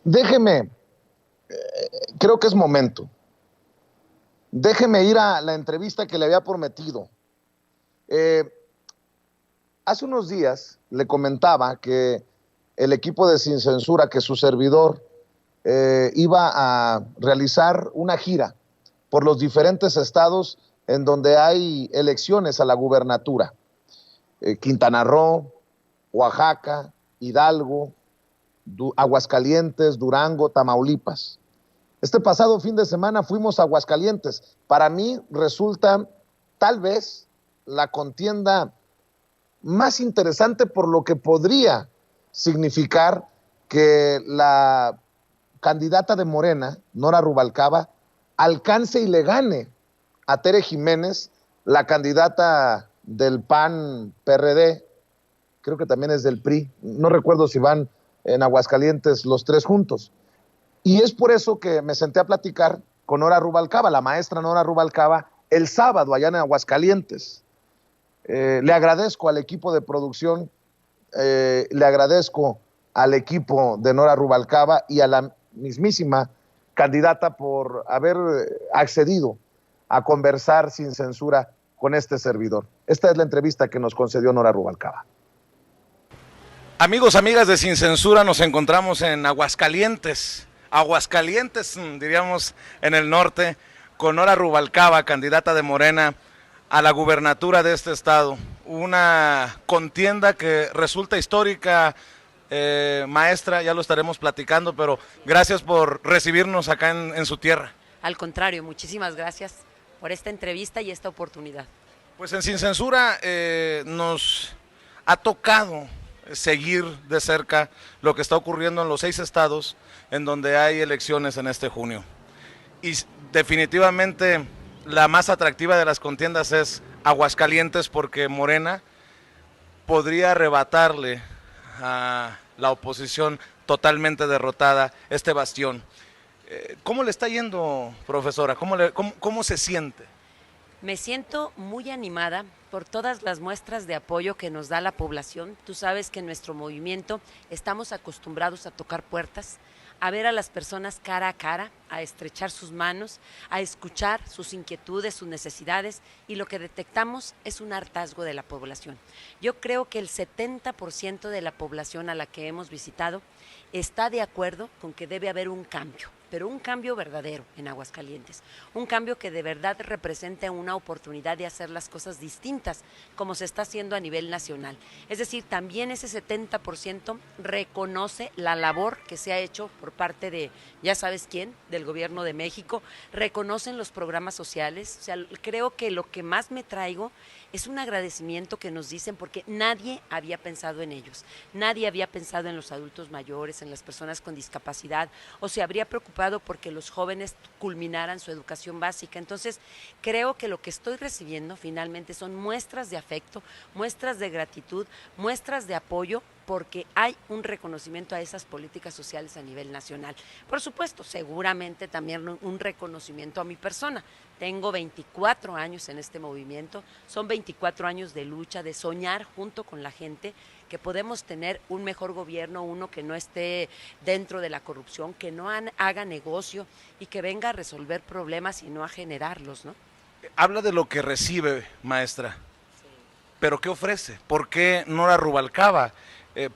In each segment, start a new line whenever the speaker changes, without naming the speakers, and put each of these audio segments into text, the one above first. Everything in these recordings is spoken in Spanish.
Déjeme, creo que es momento. Déjeme ir a la entrevista que le había prometido. Hace unos días le comentaba que el equipo de Sin Censura, que su servidor iba a realizar una gira por los diferentes estados en donde hay elecciones a la gubernatura. Quintana Roo, Oaxaca, Hidalgo, Aguascalientes, Durango, Tamaulipas. Este pasado fin de semana fuimos a Aguascalientes. Para mí resulta tal vez la contienda más interesante por lo que podría significar que la candidata de Morena, Nora Rubalcaba, alcance y le gane a Tere Jiménez, la candidata del PAN-PRD, creo que también es del PRI, no recuerdo si van en Aguascalientes los tres juntos. Y es por eso que me senté a platicar con Nora Rubalcaba, la maestra Nora Rubalcaba, el sábado allá en Aguascalientes. Le agradezco al equipo de producción, le agradezco al equipo de Nora Rubalcaba y a la mismísima candidata por haber accedido a conversar sin censura con este servidor. Esta es la entrevista que nos concedió Nora Rubalcaba.
Amigos, amigas de Sin Censura, nos encontramos en Aguascalientes, diríamos, en el norte, con Nora Rubalcaba, candidata de Morena a la gubernatura de este estado. Una contienda que resulta histórica, maestra, ya lo estaremos platicando, pero gracias por recibirnos acá en su tierra.
Al contrario, muchísimas gracias por esta entrevista y esta oportunidad.
Pues en Sin Censura nos ha tocado seguir de cerca lo que está ocurriendo en los 6 estados en donde hay elecciones en este junio. Y definitivamente la más atractiva de las contiendas es Aguascalientes, porque Morena podría arrebatarle a la oposición totalmente derrotada este bastión. ¿Cómo le está yendo, profesora? ¿Cómo se siente?
Me siento muy animada por todas las muestras de apoyo que nos da la población. Tú sabes que en nuestro movimiento estamos acostumbrados a tocar puertas, a ver a las personas cara a cara, a estrechar sus manos, a escuchar sus inquietudes, sus necesidades, y lo que detectamos es un hartazgo de la población. Yo creo que el 70% de la población a la que hemos visitado está de acuerdo con que debe haber un cambio, pero un cambio verdadero en Aguascalientes, un cambio que de verdad represente una oportunidad de hacer las cosas distintas, como se está haciendo a nivel nacional. Es decir, también ese 70% reconoce la labor que se ha hecho por parte de, ya sabes quién, del gobierno de México, reconocen los programas sociales. O sea, creo que lo que más me traigo es un agradecimiento que nos dicen, porque nadie había pensado en ellos, nadie había pensado en los adultos mayores, en las personas con discapacidad, o se habría preocupado porque los jóvenes culminaran su educación básica. Entonces, creo que lo que estoy recibiendo finalmente son muestras de afecto, muestras de gratitud, muestras de apoyo, porque hay un reconocimiento a esas políticas sociales a nivel nacional. Por supuesto, seguramente también un reconocimiento a mi persona. Tengo 24 años en este movimiento, son 24 años de lucha, de soñar junto con la gente que podemos tener un mejor gobierno, uno que no esté dentro de la corrupción, que no haga negocio y que venga a resolver problemas y no a generarlos, ¿no?
Habla de lo que recibe, maestra, sí, pero ¿qué ofrece? ¿Por qué Nora Rubalcaba?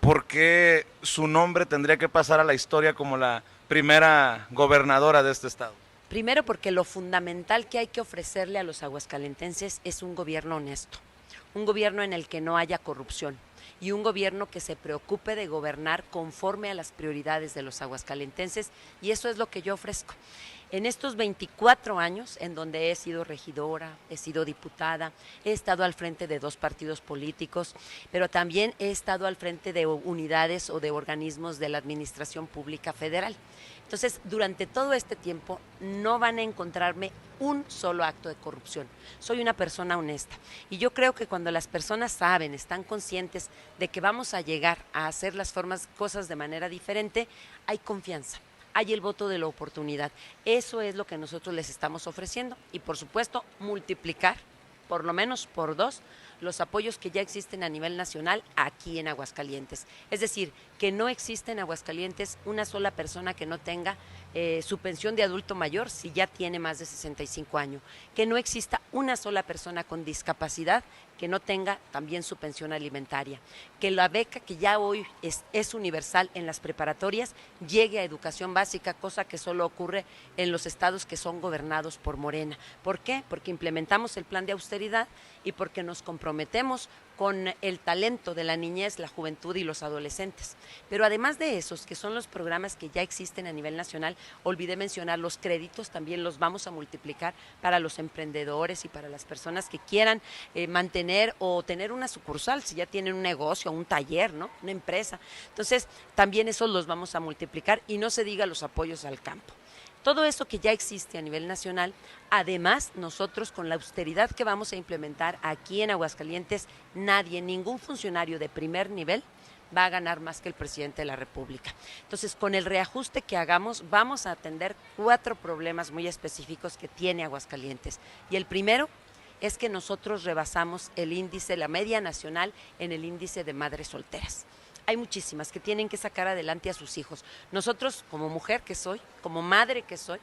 ¿Por qué su nombre tendría que pasar a la historia como la primera gobernadora de este estado?
Primero, porque lo fundamental que hay que ofrecerle a los aguascalentenses es un gobierno honesto, un gobierno en el que no haya corrupción y un gobierno que se preocupe de gobernar conforme a las prioridades de los aguascalentenses, y eso es lo que yo ofrezco. En estos 24 años, en donde he sido regidora, he sido diputada, he estado al frente de 2 partidos políticos, pero también he estado al frente de unidades o de organismos de la Administración Pública Federal. Entonces, durante todo este tiempo no van a encontrarme un solo acto de corrupción. Soy una persona honesta y yo creo que cuando las personas saben, están conscientes de que vamos a llegar a hacer las cosas de manera diferente, hay confianza. Hay el voto de la oportunidad. Eso es lo que nosotros les estamos ofreciendo y, por supuesto, multiplicar por lo menos por 2 los apoyos que ya existen a nivel nacional aquí en Aguascalientes. Es decir, que no existe en Aguascalientes una sola persona que no tenga su pensión de adulto mayor si ya tiene más de 65 años, que no exista una sola persona con discapacidad que no tenga también su pensión alimentaria, que la beca que ya hoy es universal en las preparatorias llegue a educación básica, cosa que solo ocurre en los estados que son gobernados por Morena. ¿Por qué? Porque implementamos el plan de austeridad y porque nos comprometemos con el talento de la niñez, la juventud y los adolescentes. Pero además de esos, que son los programas que ya existen a nivel nacional, olvidé mencionar los créditos, también los vamos a multiplicar para los emprendedores y para las personas que quieran mantener o tener una sucursal, si ya tienen un negocio, un taller, ¿no? Una empresa. Entonces, también esos los vamos a multiplicar y no se diga los apoyos al campo. Todo eso que ya existe a nivel nacional, además nosotros con la austeridad que vamos a implementar aquí en Aguascalientes, nadie, ningún funcionario de primer nivel va a ganar más que el presidente de la República. Entonces, con el reajuste que hagamos, vamos a atender 4 problemas muy específicos que tiene Aguascalientes. Y el primero es que nosotros rebasamos el índice, la media nacional en el índice de madres solteras. Hay muchísimas que tienen que sacar adelante a sus hijos. Nosotros, como mujer que soy, como madre que soy,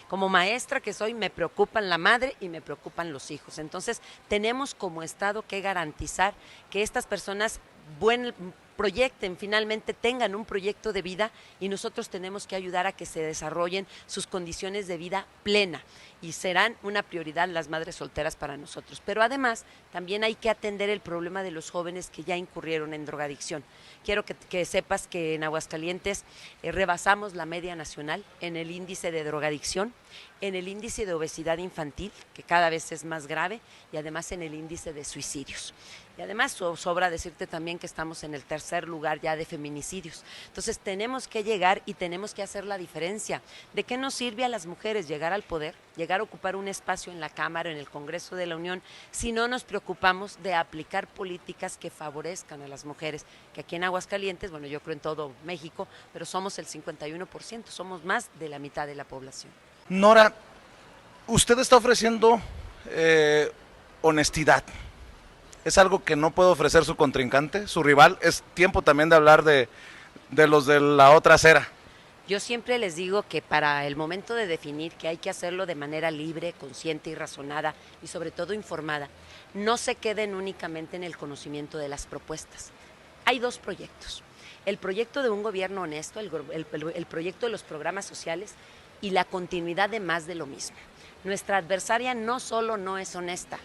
como maestra que soy, me preocupan la madre y me preocupan los hijos. Entonces, tenemos como Estado que garantizar que estas personas proyecten, finalmente tengan un proyecto de vida y nosotros tenemos que ayudar a que se desarrollen sus condiciones de vida plena y serán una prioridad las madres solteras para nosotros. Pero además también hay que atender el problema de los jóvenes que ya incurrieron en drogadicción. Quiero que sepas que en Aguascalientes rebasamos la media nacional en el índice de drogadicción, en el índice de obesidad infantil, que cada vez es más grave, y además en el índice de suicidios. Y además sobra decirte también que estamos en el tercer lugar ya de feminicidios. Entonces tenemos que llegar y tenemos que hacer la diferencia. ¿De qué nos sirve a las mujeres llegar al poder, llegar a ocupar un espacio en la Cámara, en el Congreso de la Unión, si no nos preocupamos de aplicar políticas que favorezcan a las mujeres? Que aquí en Aguascalientes, bueno, yo creo en todo México, pero somos el 51%, somos más de la mitad de la población.
Nora, usted está ofreciendo honestidad. Es algo que no puede ofrecer su contrincante, su rival. Es tiempo también de hablar de los de la otra acera.
Yo siempre les digo que para el momento de definir que hay que hacerlo de manera libre, consciente y razonada y sobre todo informada, no se queden únicamente en el conocimiento de las propuestas. Hay 2 proyectos. El proyecto de un gobierno honesto, el proyecto de los programas sociales y la continuidad de más de lo mismo. Nuestra adversaria no solo no es honesta,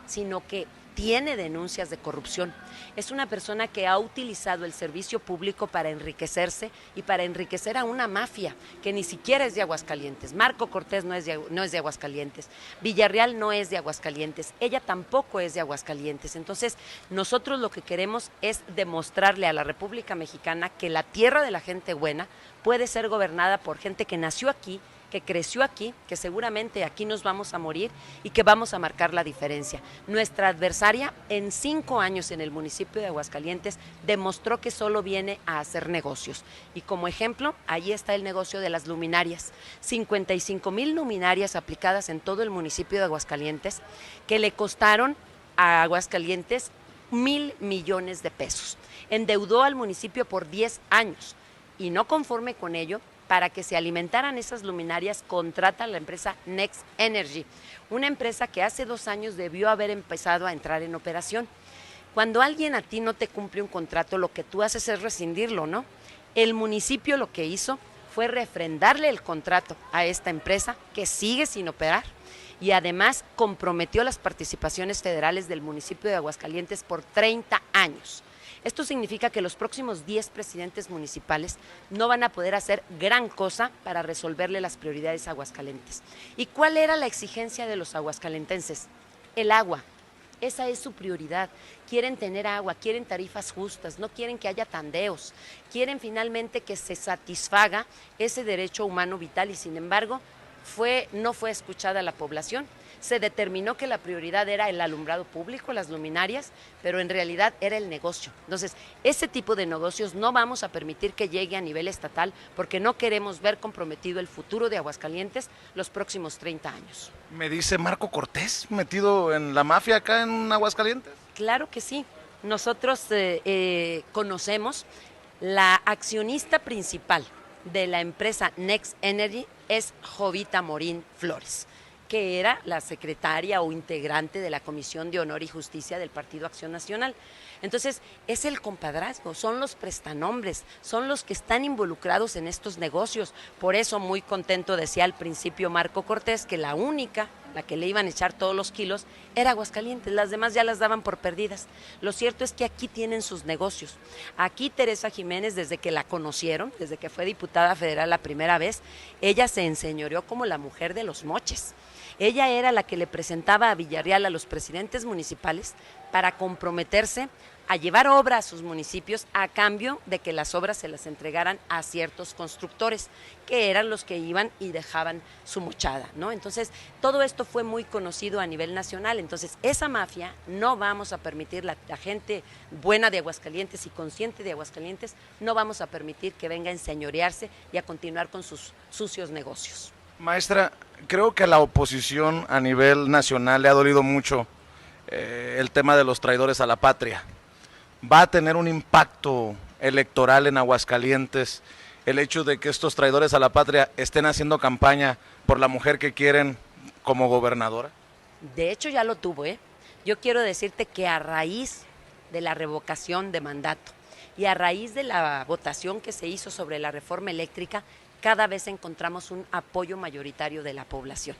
sino que tiene denuncias de corrupción. Es una persona que ha utilizado el servicio público para enriquecerse y para enriquecer a una mafia que ni siquiera es de Aguascalientes. Marco Cortés no es de Aguascalientes. Villarreal no es de Aguascalientes. Ella tampoco es de Aguascalientes. Entonces, nosotros lo que queremos es demostrarle a la República Mexicana que la tierra de la gente buena puede ser gobernada por gente que nació aquí, que creció aquí, que seguramente aquí nos vamos a morir y que vamos a marcar la diferencia. Nuestra adversaria en 5 años en el municipio de Aguascalientes demostró que solo viene a hacer negocios. Y como ejemplo, ahí está el negocio de las luminarias. 55,000 luminarias aplicadas en todo el municipio de Aguascalientes que le costaron a Aguascalientes 1,000 millones de pesos. Endeudó al municipio por 10 años y no conforme con ello, para que se alimentaran esas luminarias, contrata a la empresa Next Energy, una empresa que hace 2 años debió haber empezado a entrar en operación. Cuando alguien a ti no te cumple un contrato, lo que tú haces es rescindirlo, ¿no? El municipio lo que hizo fue refrendarle el contrato a esta empresa que sigue sin operar y además comprometió las participaciones federales del municipio de Aguascalientes por 30 años. Esto significa que los próximos 10 presidentes municipales no van a poder hacer gran cosa para resolverle las prioridades a Aguascalientes. ¿Y cuál era la exigencia de los aguascalentenses? El agua. Esa es su prioridad. Quieren tener agua, quieren tarifas justas, no quieren que haya tandeos, quieren finalmente que se satisfaga ese derecho humano vital y sin embargo no fue escuchada la población. Se determinó que la prioridad era el alumbrado público, las luminarias, pero en realidad era el negocio. Entonces, ese tipo de negocios no vamos a permitir que llegue a nivel estatal porque no queremos ver comprometido el futuro de Aguascalientes los próximos 30 años.
Me dice Marco Cortés, metido en la mafia acá en Aguascalientes.
Claro que sí. Nosotros conocemos la accionista principal de la empresa Next Energy es Jovita Morín Flores, que era la secretaria o integrante de la Comisión de Honor y Justicia del Partido Acción Nacional. Entonces, es el compadrazgo, son los prestanombres, son los que están involucrados en estos negocios. Por eso, muy contento, decía al principio Marco Cortés, que la única, la que le iban a echar todos los kilos, era Aguascalientes, las demás ya las daban por perdidas. Lo cierto es que aquí tienen sus negocios. Aquí Teresa Jiménez, desde que la conocieron, desde que fue diputada federal la primera vez, ella se enseñoreó como la mujer de los moches. Ella era la que le presentaba a Villarreal a los presidentes municipales para comprometerse a llevar obra a sus municipios a cambio de que las obras se las entregaran a ciertos constructores, que eran los que iban y dejaban su mochada, ¿no? Entonces, todo esto fue muy conocido a nivel nacional. Entonces, esa mafia no vamos a permitir, la gente buena de Aguascalientes y consciente de Aguascalientes, no vamos a permitir que venga a enseñorearse y a continuar con sus sucios negocios.
Maestra, creo que a la oposición a nivel nacional le ha dolido mucho el tema de los traidores a la patria. ¿Va a tener un impacto electoral en Aguascalientes el hecho de que estos traidores a la patria estén haciendo campaña por la mujer que quieren como gobernadora?
De hecho ya lo tuvo, ¿eh? Yo quiero decirte que a raíz de la revocación de mandato y a raíz de la votación que se hizo sobre la reforma eléctrica, cada vez encontramos un apoyo mayoritario de la población.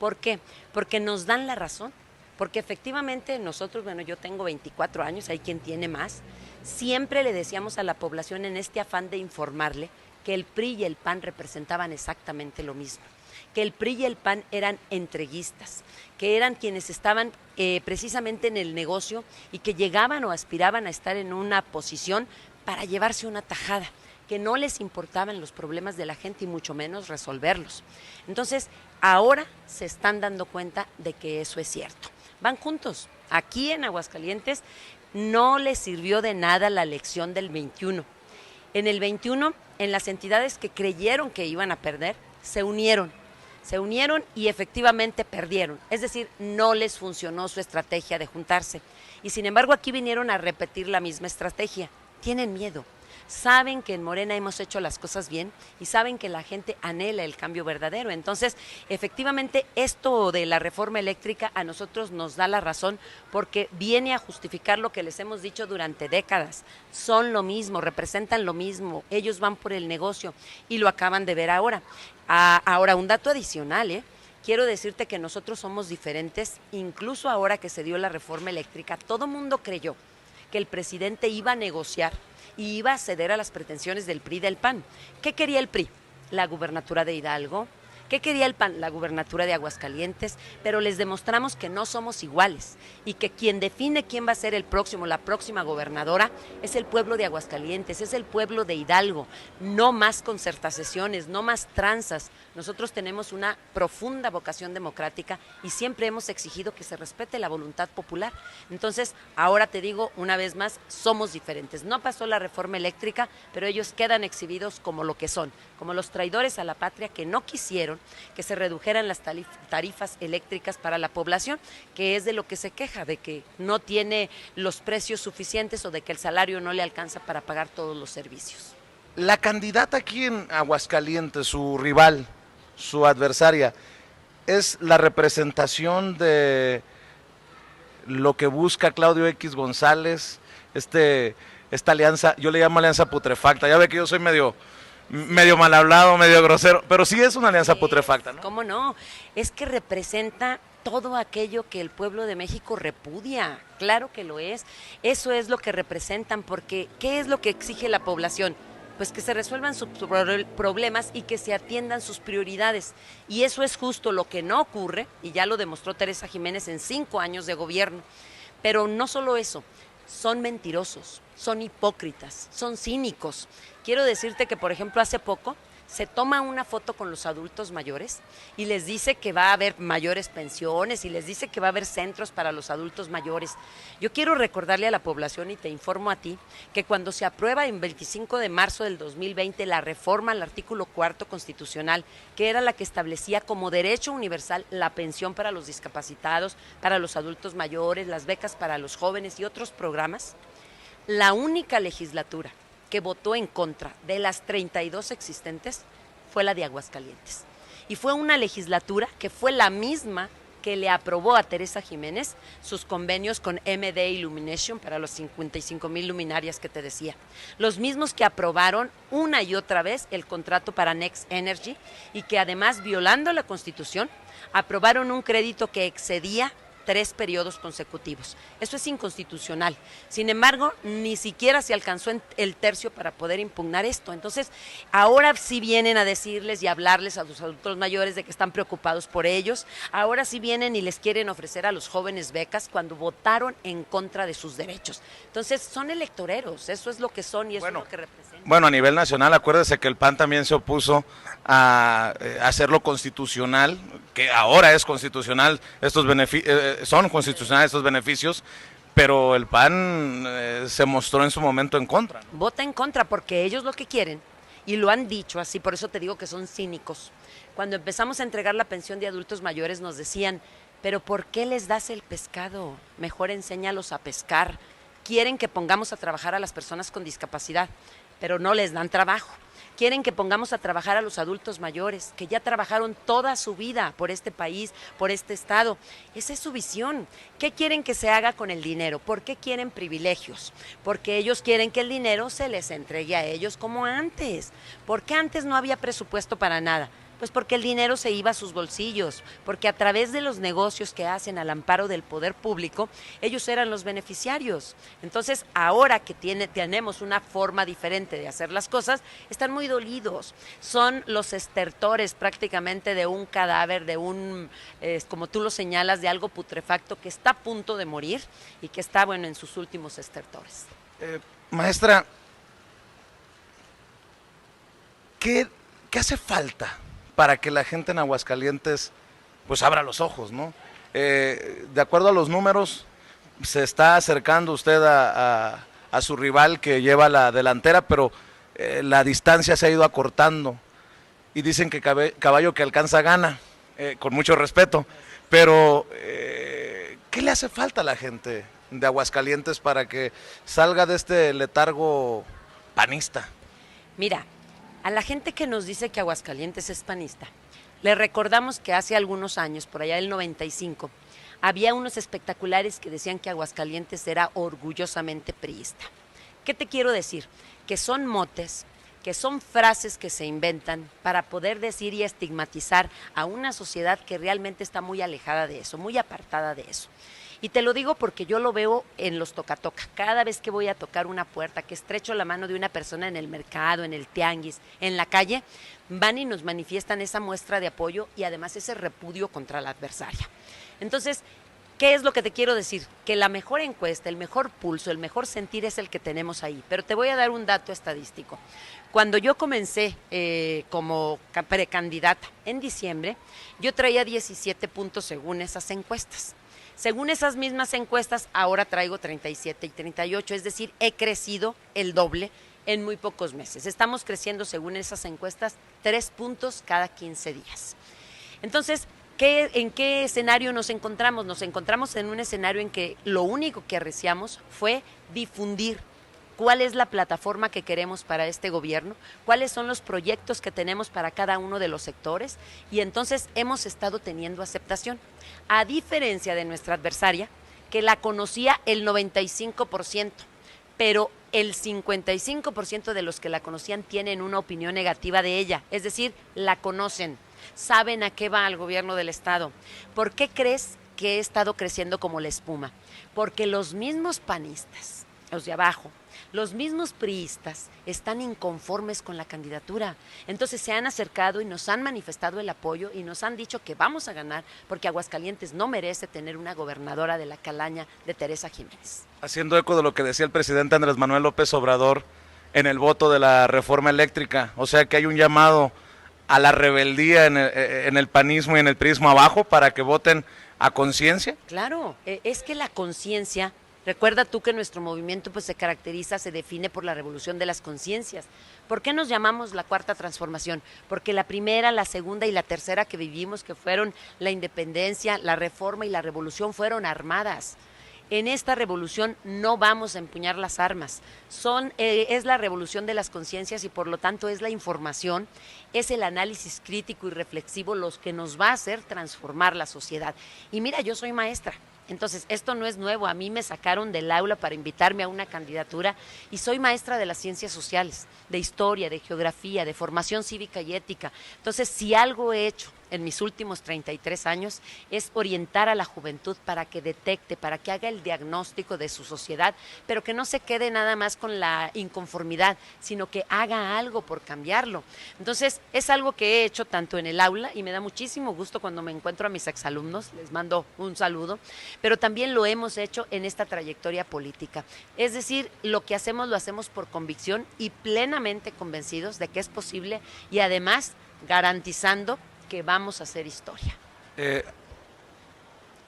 ¿Por qué? Porque nos dan la razón. Porque efectivamente nosotros, bueno, yo tengo 24 años, hay quien tiene más, siempre le decíamos a la población en este afán de informarle que el PRI y el PAN representaban exactamente lo mismo, que el PRI y el PAN eran entreguistas, que eran quienes estaban precisamente en el negocio y que llegaban o aspiraban a estar en una posición para llevarse una tajada, que no les importaban los problemas de la gente y mucho menos resolverlos. Entonces, ahora se están dando cuenta de que eso es cierto. Van juntos. Aquí en Aguascalientes no les sirvió de nada la lección del 21. En el 21, en las entidades que creyeron que iban a perder, se unieron y efectivamente perdieron. Es decir, no les funcionó su estrategia de juntarse. Y sin embargo, aquí vinieron a repetir la misma estrategia. Tienen miedo. Saben que en Morena hemos hecho las cosas bien y saben que la gente anhela el cambio verdadero. Entonces, efectivamente, esto de la reforma eléctrica a nosotros nos da la razón porque viene a justificar lo que les hemos dicho durante décadas. Son lo mismo, representan lo mismo, ellos van por el negocio y lo acaban de ver ahora. Ahora, un dato adicional, quiero decirte que nosotros somos diferentes, incluso ahora que se dio la reforma eléctrica, todo mundo creyó que el presidente iba a negociar y iba a ceder a las pretensiones del PRI y del PAN. ¿Qué quería el PRI? La gubernatura de Hidalgo. ¿Qué quería el PAN? La gubernatura de Aguascalientes, pero les demostramos que no somos iguales y que quien define quién va a ser la próxima gobernadora es el pueblo de Aguascalientes, es el pueblo de Hidalgo. No más concertaciones, no más tranzas. Nosotros tenemos una profunda vocación democrática y siempre hemos exigido que se respete la voluntad popular. Entonces, ahora te digo una vez más, somos diferentes. No pasó la reforma eléctrica, pero ellos quedan exhibidos como lo que son, como los traidores a la patria que no quisieron que se redujeran las tarifas eléctricas para la población, que es de lo que se queja, de que no tiene los precios suficientes o de que el salario no le alcanza para pagar todos los servicios.
La candidata aquí en Aguascalientes, su rival, su adversaria, es la representación de lo que busca Claudio X González, esta alianza, yo le llamo alianza putrefacta. Ya ve que yo soy medio mal hablado, medio grosero, pero sí es una alianza putrefacta, ¿no?
¿Cómo no? Es que representa todo aquello que el pueblo de México repudia, claro que lo es, eso es lo que representan, porque ¿qué es lo que exige la población? Pues que se resuelvan sus problemas y que se atiendan sus prioridades, y eso es justo lo que no ocurre, y ya lo demostró Teresa Jiménez en 5 años de gobierno, pero no solo eso, son mentirosos, son hipócritas, son cínicos. Quiero decirte que, por ejemplo, hace poco se toma una foto con los adultos mayores y les dice que va a haber mayores pensiones y les dice que va a haber centros para los adultos mayores. Yo quiero recordarle a la población y te informo a ti que cuando se aprueba en 25 de marzo del 2020 la reforma al artículo 4 constitucional, que era la que establecía como derecho universal la pensión para los discapacitados, para los adultos mayores, las becas para los jóvenes y otros programas, la única legislatura que votó en contra de las 32 existentes fue la de Aguascalientes. Y fue una legislatura que fue la misma que le aprobó a Teresa Jiménez sus convenios con MD Illumination para los 55,000 luminarias que te decía. Los mismos que aprobaron una y otra vez el contrato para Next Energy y que además, violando la Constitución, aprobaron un crédito que excedía 3 periodos consecutivos. Eso es inconstitucional. Sin embargo, ni siquiera se alcanzó el tercio para poder impugnar esto. Entonces, ahora sí vienen a decirles y hablarles a los adultos mayores de que están preocupados por ellos. Ahora sí vienen y les quieren ofrecer a los jóvenes becas cuando votaron en contra de sus derechos. Entonces, son electoreros. Eso es lo que son y eso es lo que representan.
Bueno, a nivel nacional, acuérdese que el PAN también se opuso a hacerlo constitucional, que ahora es constitucional, son constitucionales estos beneficios, pero el PAN se mostró en su momento en contra, ¿no?
Vota en contra porque ellos lo que quieren, y lo han dicho así, por eso te digo que son cínicos. Cuando empezamos a entregar la pensión de adultos mayores nos decían, pero ¿por qué les das el pescado? Mejor enséñalos a pescar. Quieren que pongamos a trabajar a las personas con discapacidad, pero no les dan trabajo. Quieren que pongamos a trabajar a los adultos mayores, que ya trabajaron toda su vida por este país, por este estado. Esa es su visión. ¿Qué quieren que se haga con el dinero? ¿Por qué quieren privilegios? Porque ellos quieren que el dinero se les entregue a ellos como antes. ¿Por qué antes no había presupuesto para nada? Pues porque el dinero se iba a sus bolsillos, porque a través de los negocios que hacen al amparo del poder público, ellos eran los beneficiarios. Entonces, ahora que tenemos una forma diferente de hacer las cosas, están muy dolidos. Son los estertores prácticamente de un cadáver, de un, como tú lo señalas, de algo putrefacto que está a punto de morir y que está, bueno, en sus últimos estertores.
Maestra, ¿qué hace falta para que la gente en Aguascalientes pues abra los ojos, ¿no? De acuerdo a los números, se está acercando usted a su rival que lleva la delantera, pero la distancia se ha ido acortando y dicen que caballo que alcanza gana, con mucho respeto, pero ¿qué le hace falta a la gente de Aguascalientes para que salga de este letargo panista?
Mira, a la gente que nos dice que Aguascalientes es panista, le recordamos que hace algunos años, por allá del 95, había unos espectaculares que decían que Aguascalientes era orgullosamente priista. ¿Qué te quiero decir? Que son motes, que son frases que se inventan para poder decir y estigmatizar a una sociedad que realmente está muy alejada de eso, muy apartada de eso. Y te lo digo porque yo lo veo en los toca-toca. Cada vez que voy a tocar una puerta, que estrecho la mano de una persona en el mercado, en el tianguis, en la calle, van y nos manifiestan esa muestra de apoyo y además ese repudio contra la adversaria. Entonces, ¿qué es lo que te quiero decir? Que la mejor encuesta, el mejor pulso, el mejor sentir es el que tenemos ahí. Pero te voy a dar un dato estadístico. Cuando yo comencé como precandidata en diciembre, yo traía 17 puntos según esas encuestas. Según esas mismas encuestas, ahora traigo 37 y 38, es decir, he crecido el doble en muy pocos meses. Estamos creciendo, según esas encuestas, 3 puntos cada 15 días. Entonces, ¿en qué escenario nos encontramos? Nos encontramos en un escenario en que lo único que arreciamos fue difundir cuál es la plataforma que queremos para este gobierno, cuáles son los proyectos que tenemos para cada uno de los sectores, y entonces hemos estado teniendo aceptación, a diferencia de nuestra adversaria, que la conocía el 95%, pero el 55% de los que la conocían tienen una opinión negativa de ella, es decir, la conocen, saben a qué va el gobierno del estado. ¿Por qué crees que he estado creciendo como la espuma? Porque los mismos panistas, los de abajo, los mismos priistas están inconformes con la candidatura. Entonces se han acercado y nos han manifestado el apoyo y nos han dicho que vamos a ganar porque Aguascalientes no merece tener una gobernadora de la calaña de Teresa Jiménez.
Haciendo eco de lo que decía el presidente Andrés Manuel López Obrador en el voto de la reforma eléctrica, o sea que hay un llamado a la rebeldía en el panismo y en el priismo abajo para que voten a conciencia?
Claro, es que la conciencia, recuerda tú que nuestro movimiento pues se caracteriza, se define por la revolución de las conciencias. ¿Por qué nos llamamos la cuarta transformación? Porque la primera, la segunda y la tercera que vivimos, que fueron la independencia, la reforma y la revolución, fueron armadas. En esta revolución no vamos a empuñar las armas, es la revolución de las conciencias y por lo tanto es la información, es el análisis crítico y reflexivo los que nos va a hacer transformar la sociedad. Y mira, yo soy maestra, entonces esto no es nuevo, a mí me sacaron del aula para invitarme a una candidatura y soy maestra de las ciencias sociales, de historia, de geografía, de formación cívica y ética. Entonces, si algo he hecho en mis últimos 33 años es orientar a la juventud para que detecte, para que haga el diagnóstico de su sociedad, pero que no se quede nada más con la inconformidad, sino que haga algo por cambiarlo. Entonces, es algo que he hecho tanto en el aula y me da muchísimo gusto cuando me encuentro a mis exalumnos, les mando un saludo, pero también lo hemos hecho en esta trayectoria política. Es decir, lo que hacemos lo hacemos por convicción y plenamente convencidos de que es posible y además garantizando que vamos a hacer historia.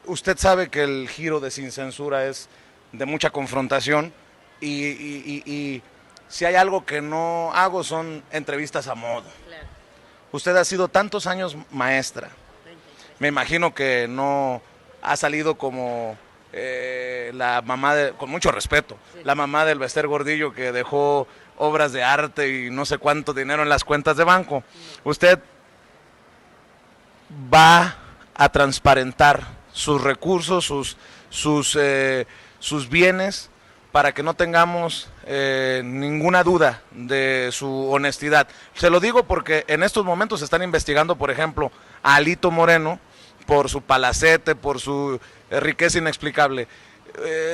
Usted sabe que el giro de Sin Censura es de mucha confrontación y si hay algo que no hago son entrevistas a modo. Claro. Usted ha sido tantos años maestra. 33. Me imagino que no ha salido como la mamá, con mucho respeto, sí, la mamá del Bester Gordillo que dejó obras de arte y no sé cuánto dinero en las cuentas de banco. No. Usted va a transparentar sus recursos, sus bienes, para que no tengamos ninguna duda de su honestidad. Se lo digo porque en estos momentos se están investigando, por ejemplo, a Alito Moreno por su palacete, por su riqueza inexplicable.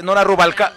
Nora Rubalcaba...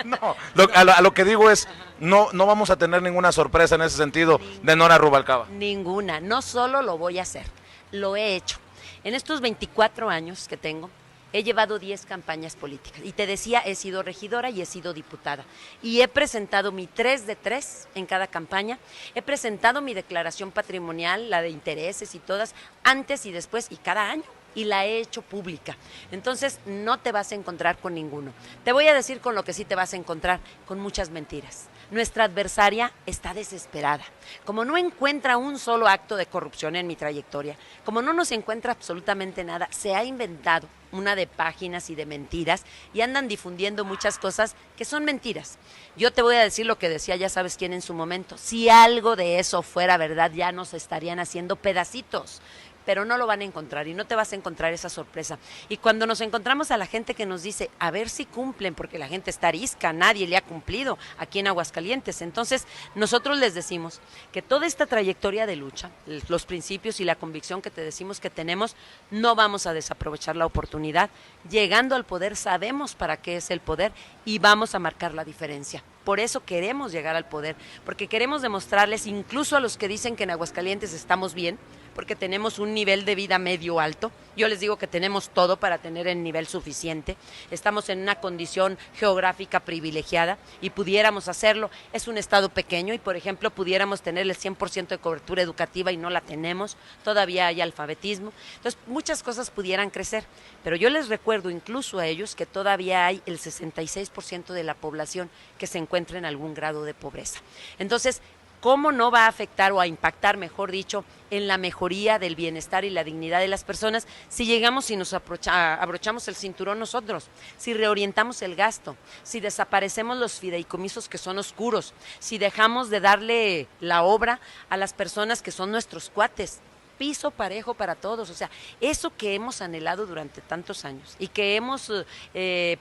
No, a lo que digo es, no vamos a tener ninguna sorpresa en ese sentido de Nora Rubalcaba.
Ninguna, no solo lo voy a hacer, lo he hecho. En estos 24 años que tengo, he llevado 10 campañas políticas. Y te decía, he sido regidora y he sido diputada. Y he presentado mi 3 de 3 en cada campaña. He presentado mi declaración patrimonial, la de intereses y todas, antes y después y cada año. Y la he hecho pública. Entonces, no te vas a encontrar con ninguno. Te voy a decir con lo que sí te vas a encontrar, con muchas mentiras. Nuestra adversaria está desesperada. Como no encuentra un solo acto de corrupción en mi trayectoria, como no nos encuentra absolutamente nada, se ha inventado una de páginas y de mentiras y andan difundiendo muchas cosas que son mentiras. Yo te voy a decir lo que decía, ya sabes quién en su momento. Si algo de eso fuera verdad, ya nos estarían haciendo pedacitos. Pero no lo van a encontrar y no te vas a encontrar esa sorpresa. Y cuando nos encontramos a la gente que nos dice, a ver si cumplen, porque la gente está arisca, nadie le ha cumplido aquí en Aguascalientes. Entonces, nosotros les decimos que toda esta trayectoria de lucha, los principios y la convicción que te decimos que tenemos, no vamos a desaprovechar la oportunidad. Llegando al poder, sabemos para qué es el poder y vamos a marcar la diferencia. Por eso queremos llegar al poder, porque queremos demostrarles, incluso a los que dicen que en Aguascalientes estamos bien, porque tenemos un nivel de vida medio alto. Yo les digo que tenemos todo para tener el nivel suficiente. Estamos en una condición geográfica privilegiada y pudiéramos hacerlo. Es un estado pequeño y, por ejemplo, pudiéramos tener el 100% de cobertura educativa y no la tenemos. Todavía hay alfabetismo. Entonces, muchas cosas pudieran crecer. Pero yo les recuerdo incluso a ellos que todavía hay el 66% de la población que se encuentra en algún grado de pobreza. Entonces, ¿cómo no va a afectar o a impactar, mejor dicho, en la mejoría del bienestar y la dignidad de las personas si llegamos y nos abrochamos el cinturón nosotros, si reorientamos el gasto, si desaparecemos los fideicomisos que son oscuros, si dejamos de darle la obra a las personas que son nuestros cuates? Piso parejo para todos, o sea, eso que hemos anhelado durante tantos años y que hemos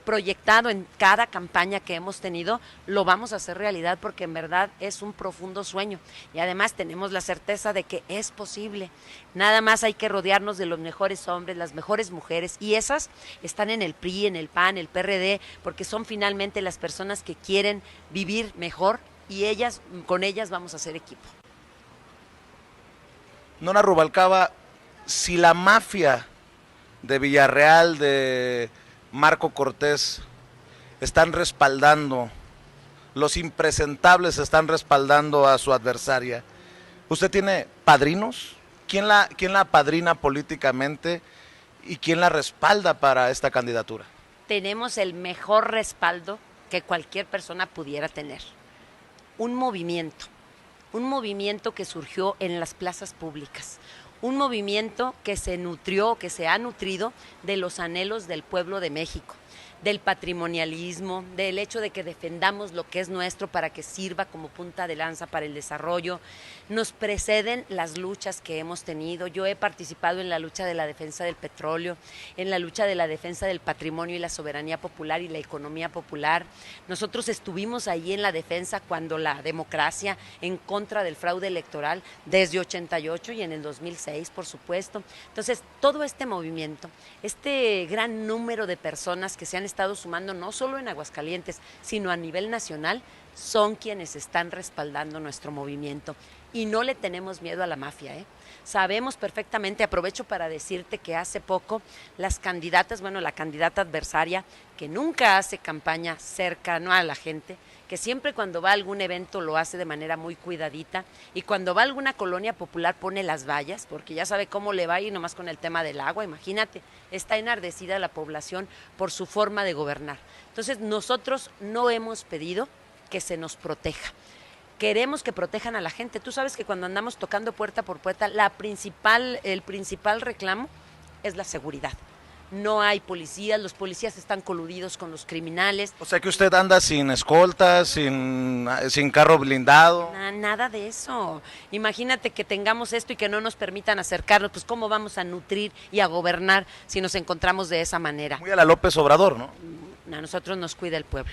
proyectado en cada campaña que hemos tenido, lo vamos a hacer realidad porque en verdad es un profundo sueño y además tenemos la certeza de que es posible. Nada más hay que rodearnos de los mejores hombres, las mejores mujeres y esas están en el PRI, en el PAN, el PRD, porque son finalmente las personas que quieren vivir mejor y con ellas vamos a hacer equipo.
Nora Rubalcaba, si la mafia de Villarreal, de Marco Cortés, están respaldando, los impresentables están respaldando a su adversaria, ¿Usted tiene padrinos? ¿Quién la apadrina políticamente y quién la respalda para esta candidatura?
Tenemos el mejor respaldo que cualquier persona pudiera tener. Un movimiento que surgió en las plazas públicas, un movimiento que se nutrió, que se ha nutrido de los anhelos del pueblo de México, del patrimonialismo, del hecho de que defendamos lo que es nuestro para que sirva como punta de lanza para el desarrollo. Nos preceden las luchas que hemos tenido. Yo he participado en la lucha de la defensa del petróleo, en la lucha de la defensa del patrimonio y la soberanía popular y la economía popular. Nosotros estuvimos ahí en la defensa cuando la democracia en contra del fraude electoral, desde 88 y en el 2006, por supuesto. Entonces, todo este movimiento, este gran número de personas que se han estado sumando no solo en Aguascalientes, sino a nivel nacional, son quienes están respaldando nuestro movimiento. Y no le tenemos miedo a la mafia, ¿eh? Sabemos perfectamente, aprovecho para decirte que hace poco las candidatas, la candidata adversaria, que nunca hace campaña cercana a la gente, que siempre cuando va a algún evento lo hace de manera muy cuidadita, y cuando va a alguna colonia popular pone las vallas, porque ya sabe cómo le va a ir nomás con el tema del agua, imagínate, está enardecida la población por su forma de gobernar. Entonces nosotros no hemos pedido que se nos proteja. Queremos que protejan a la gente. Tú sabes que cuando andamos tocando puerta por puerta, el principal reclamo es la seguridad. No hay policías, los policías están coludidos con los criminales.
O sea que usted anda sin escoltas, sin carro blindado.
Nada de eso. Imagínate que tengamos esto y que no nos permitan acercarnos, pues ¿cómo vamos a nutrir y a gobernar si nos encontramos de esa manera?
Muy a la López Obrador, ¿no?
A nosotros nos cuida el pueblo,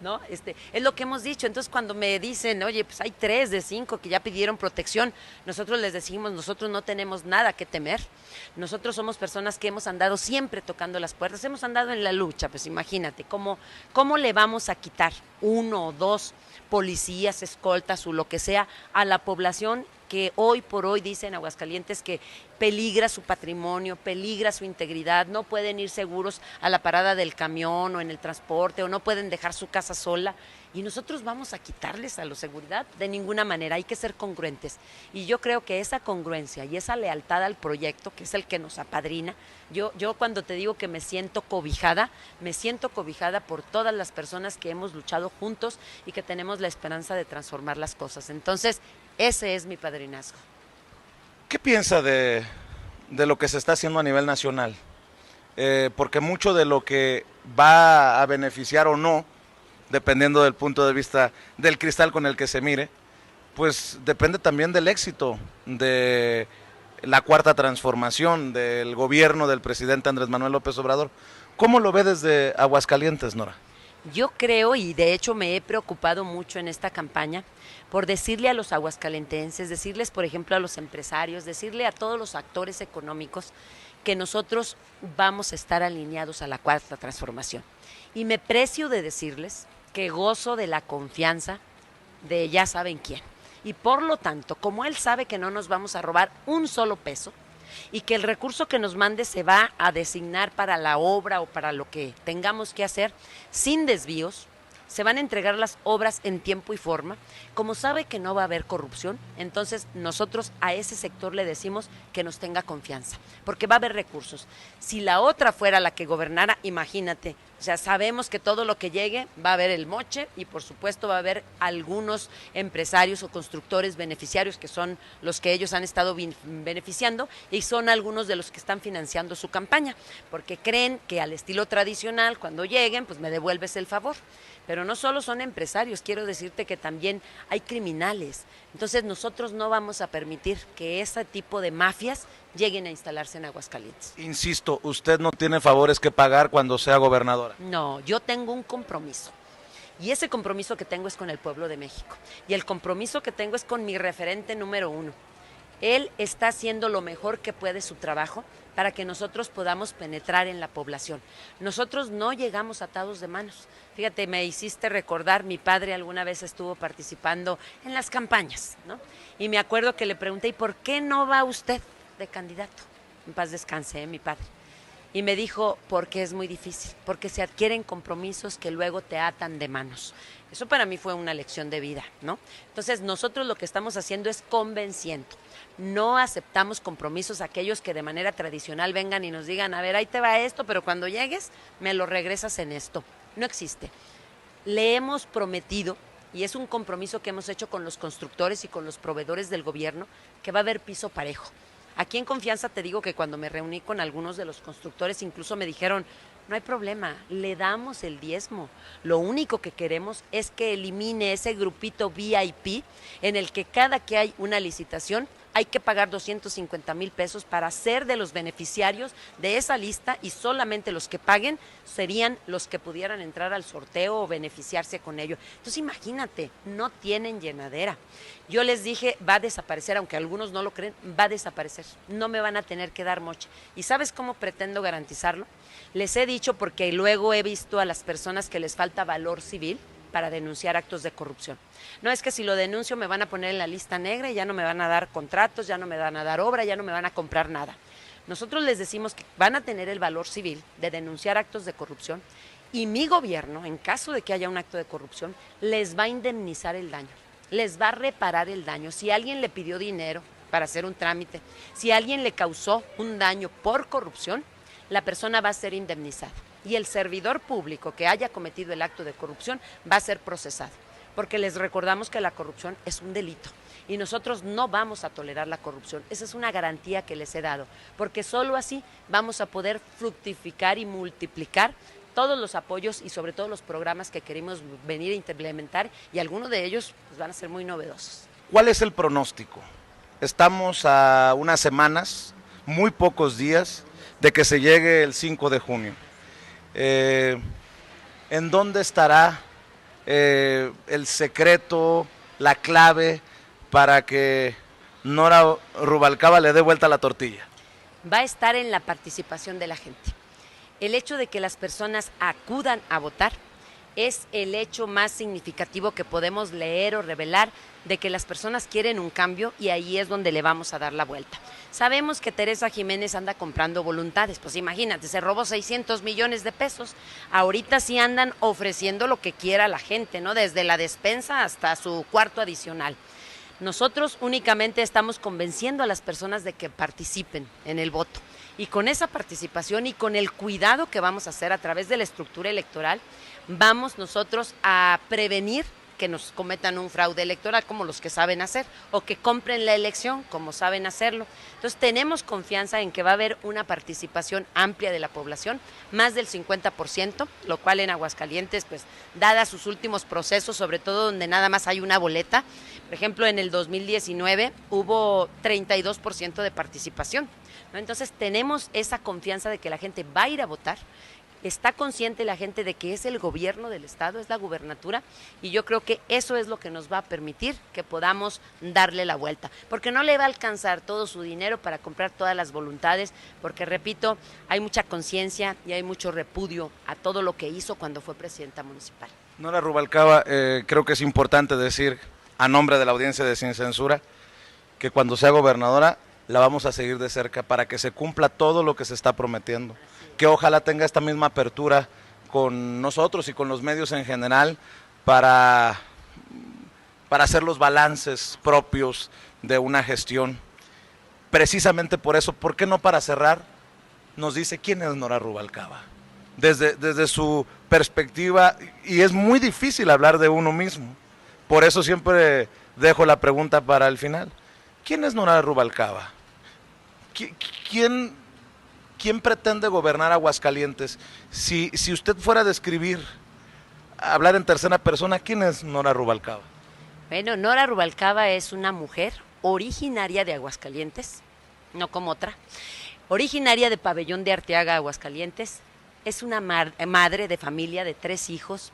¿no? Es lo que hemos dicho. Entonces cuando me dicen, oye, pues hay 3 de 5 que ya pidieron protección, nosotros les decimos, nosotros no tenemos nada que temer. Nosotros somos personas que hemos andado siempre tocando las puertas, hemos andado en la lucha, pues imagínate, ¿cómo le vamos a quitar 1 o 2 policías, escoltas o lo que sea a la población que hoy por hoy dicen Aguascalientes que peligra su patrimonio, peligra su integridad, no pueden ir seguros a la parada del camión o en el transporte o no pueden dejar su casa sola? Y nosotros vamos a quitarles a la seguridad de ninguna manera, hay que ser congruentes. Y yo creo que esa congruencia y esa lealtad al proyecto, que es el que nos apadrina, yo cuando te digo que me siento cobijada por todas las personas que hemos luchado juntos y que tenemos la esperanza de transformar las cosas. Entonces, ese es mi padrinazgo.
¿Qué piensa de lo que se está haciendo a nivel nacional? Porque mucho de lo que va a beneficiar o no, dependiendo del punto de vista del cristal con el que se mire, pues depende también del éxito de la cuarta transformación del gobierno del presidente Andrés Manuel López Obrador. ¿Cómo lo ve desde Aguascalientes, Nora?
Yo creo, y de hecho me he preocupado mucho en esta campaña, por decirle a los aguascalentenses, decirles por ejemplo a los empresarios, decirle a todos los actores económicos que nosotros vamos a estar alineados a la cuarta transformación. Y me precio de decirles que gozo de la confianza de ya saben quién. Y por lo tanto, como él sabe que no nos vamos a robar un solo peso y que el recurso que nos mande se va a designar para la obra o para lo que tengamos que hacer sin desvíos, se van a entregar las obras en tiempo y forma. Como sabe que no va a haber corrupción, entonces nosotros a ese sector le decimos que nos tenga confianza, porque va a haber recursos. Si la otra fuera la que gobernara, imagínate, o sea, sabemos que todo lo que llegue va a haber el moche y por supuesto va a haber algunos empresarios o constructores beneficiarios que son los que ellos han estado beneficiando y son algunos de los que están financiando su campaña, porque creen que al estilo tradicional, cuando lleguen, pues me devuelves el favor. Pero no solo son empresarios, quiero decirte que también hay criminales. Entonces nosotros no vamos a permitir que ese tipo de mafias lleguen a instalarse en Aguascalientes.
Insisto, usted no tiene favores que pagar cuando sea gobernadora.
No, yo tengo un compromiso. Y ese compromiso que tengo es con el pueblo de México. Y el compromiso que tengo es con mi referente número 1. Él está haciendo lo mejor que puede su trabajo para que nosotros podamos penetrar en la población. Nosotros no llegamos atados de manos. Fíjate, me hiciste recordar, mi padre alguna vez estuvo participando en las campañas, ¿no? Y me acuerdo que le pregunté, ¿y por qué no va usted de candidato? En paz descanse, mi padre. Y me dijo, porque es muy difícil, porque se adquieren compromisos que luego te atan de manos. Eso para mí fue una lección de vida, ¿no? Entonces nosotros lo que estamos haciendo es convenciendo. No aceptamos compromisos aquellos que de manera tradicional vengan y nos digan, a ver, ahí te va esto, pero cuando llegues me lo regresas en esto. No existe. Le hemos prometido, y es un compromiso que hemos hecho con los constructores y con los proveedores del gobierno, que va a haber piso parejo. Aquí en confianza te digo que cuando me reuní con algunos de los constructores, incluso me dijeron, no hay problema, le damos el diezmo. Lo único que queremos es que elimine ese grupito VIP en el que cada que hay una licitación hay que pagar 250,000 pesos para ser de los beneficiarios de esa lista y solamente los que paguen serían los que pudieran entrar al sorteo o beneficiarse con ello. Entonces imagínate, no tienen llenadera. Yo les dije, va a desaparecer, aunque algunos no lo creen, va a desaparecer. No me van a tener que dar moche. ¿Y sabes cómo pretendo garantizarlo? Les he dicho porque luego he visto a las personas que les falta valor civil para denunciar actos de corrupción. No es que si lo denuncio me van a poner en la lista negra y ya no me van a dar contratos, ya no me van a dar obra, ya no me van a comprar nada. Nosotros les decimos que van a tener el valor civil de denunciar actos de corrupción y mi gobierno, en caso de que haya un acto de corrupción, les va a indemnizar el daño, les va a reparar el daño. Si alguien le pidió dinero para hacer un trámite, si alguien le causó un daño por corrupción, la persona va a ser indemnizada. Y el servidor público que haya cometido el acto de corrupción va a ser procesado, porque les recordamos que la corrupción es un delito y nosotros no vamos a tolerar la corrupción. Esa es una garantía que les he dado, porque solo así vamos a poder fructificar y multiplicar todos los apoyos y sobre todo los programas que queremos venir a implementar, y algunos de ellos pues, van a ser muy novedosos.
¿Cuál es el pronóstico? Estamos a unas semanas, muy pocos días, de que se llegue el 5 de junio. ¿En dónde estará el secreto, la clave para que Nora Rubalcaba le dé vuelta a la tortilla?
Va a estar en la participación de la gente. El hecho de que las personas acudan a votar es el hecho más significativo que podemos leer o revelar de que las personas quieren un cambio, y ahí es donde le vamos a dar la vuelta. Sabemos que Teresa Jiménez anda comprando voluntades, pues imagínate, se robó 600 millones de pesos, ahorita sí andan ofreciendo lo que quiera la gente, ¿no? Desde la despensa hasta su cuarto adicional. Nosotros únicamente estamos convenciendo a las personas de que participen en el voto, y con esa participación y con el cuidado que vamos a hacer a través de la estructura electoral, vamos nosotros a prevenir que nos cometan un fraude electoral como los que saben hacer, o que compren la elección como saben hacerlo. Entonces tenemos confianza en que va a haber una participación amplia de la población, más del 50%, lo cual en Aguascalientes, pues dadas sus últimos procesos, sobre todo donde nada más hay una boleta, por ejemplo en el 2019 hubo 32% de participación, ¿no? Entonces tenemos esa confianza de que la gente va a ir a votar. Está consciente la gente de que es el gobierno del estado, es la gubernatura, y yo creo que eso es lo que nos va a permitir que podamos darle la vuelta, porque no le va a alcanzar todo su dinero para comprar todas las voluntades, porque repito, hay mucha conciencia y hay mucho repudio a todo lo que hizo cuando fue presidenta municipal.
Nora Rubalcaba, creo que es importante decir a nombre de la audiencia de Sin Censura que cuando sea gobernadora la vamos a seguir de cerca para que se cumpla todo lo que se está prometiendo. Que ojalá tenga esta misma apertura con nosotros y con los medios en general para hacer los balances propios de una gestión. Precisamente por eso, ¿por qué no para cerrar nos dice quién es Nora Rubalcaba? Desde su perspectiva, y es muy difícil hablar de uno mismo, por eso siempre dejo la pregunta para el final. ¿Quién es Nora Rubalcaba? ¿Quién pretende gobernar Aguascalientes? Si usted fuera a describir, a hablar en tercera persona, ¿quién es Nora Rubalcaba?
Bueno, Nora Rubalcaba es una mujer originaria de Aguascalientes, no como otra, originaria de Pabellón de Arteaga, Aguascalientes, es una madre de familia de 3 hijos,